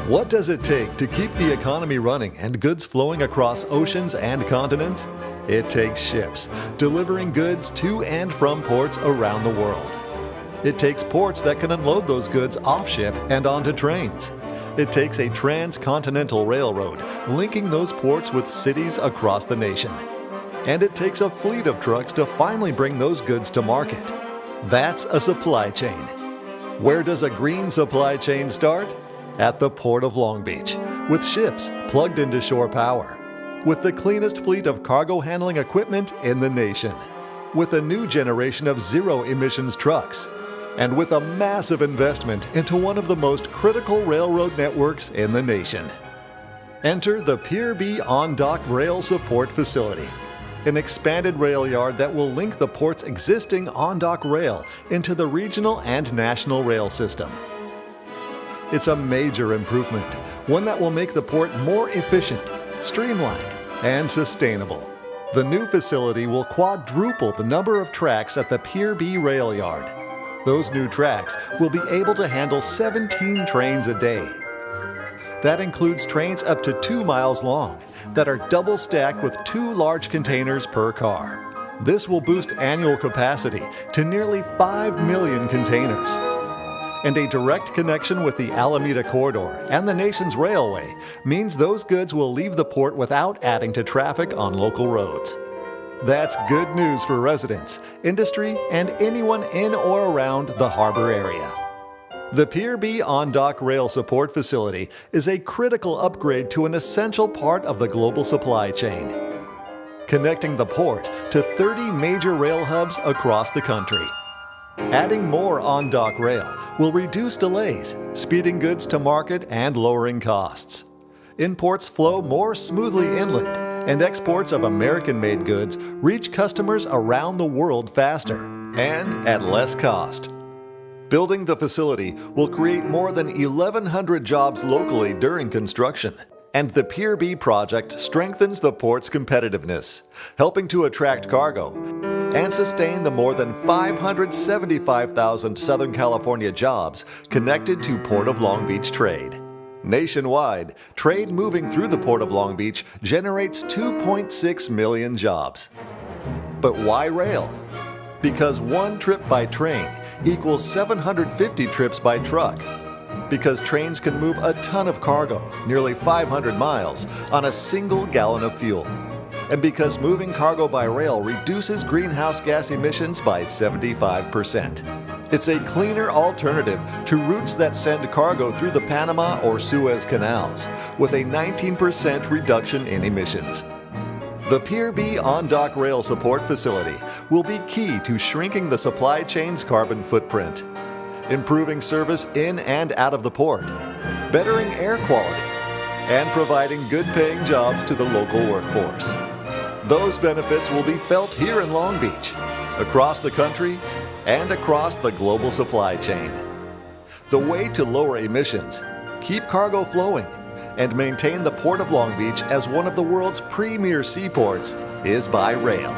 What does it take to keep the economy running and goods flowing across oceans and continents? It takes ships, delivering goods to and from ports around the world. It takes ports that can unload those goods off ship and onto trains. It takes a transcontinental railroad linking those ports with cities across the nation. And it takes a fleet of trucks to finally bring those goods to market. That's a supply chain. Where does a green supply chain start? At the Port of Long Beach, with ships plugged into shore power, with the cleanest fleet of cargo handling equipment in the nation, with a new generation of zero-emissions trucks, and with a massive investment into one of the most critical railroad networks in the nation. Enter the Pier B on-dock rail support facility, an expanded rail yard that will link the port's existing on-dock rail into the regional and national rail system. It's a major improvement, one that will make the port more efficient, streamlined, and sustainable. The new facility will quadruple the number of tracks at the Pier B rail yard. Those new tracks will be able to handle 17 trains a day. That includes trains up to 2 miles long that are double stacked with 2 large containers per car. This will boost annual capacity to nearly 5 million containers. And a direct connection with the Alameda Corridor and the nation's railway means those goods will leave the port without adding to traffic on local roads. That's good news for residents, industry, and anyone in or around the harbor area. The Pier B on-dock rail support facility is a critical upgrade to an essential part of the global supply chain, connecting the port to 30 major rail hubs across the country. Adding more on-dock rail will reduce delays, speeding goods to market and lowering costs. Imports flow more smoothly inland, and exports of American-made goods reach customers around the world faster and at less cost. Building the facility will create more than 1,100 jobs locally during construction, and the Pier B project strengthens the port's competitiveness, helping to attract cargo and sustain the more than 575,000 Southern California jobs connected to Port of Long Beach trade. Nationwide, trade moving through the Port of Long Beach generates 2.6 million jobs. But why rail? Because one trip by train equals 750 trips by truck. Because trains can move a ton of cargo, nearly 500 miles, on a single gallon of fuel. And because moving cargo by rail reduces greenhouse gas emissions by 75%. It's a cleaner alternative to routes that send cargo through the Panama or Suez canals, with a 19% reduction in emissions. The Pier B on-dock rail support facility will be key to shrinking the supply chain's carbon footprint, improving service in and out of the port, bettering air quality, and providing good-paying jobs to the local workforce. Those benefits will be felt here in Long Beach, across the country, and across the global supply chain. The way to lower emissions, keep cargo flowing, and maintain the Port of Long Beach as one of the world's premier seaports is by rail.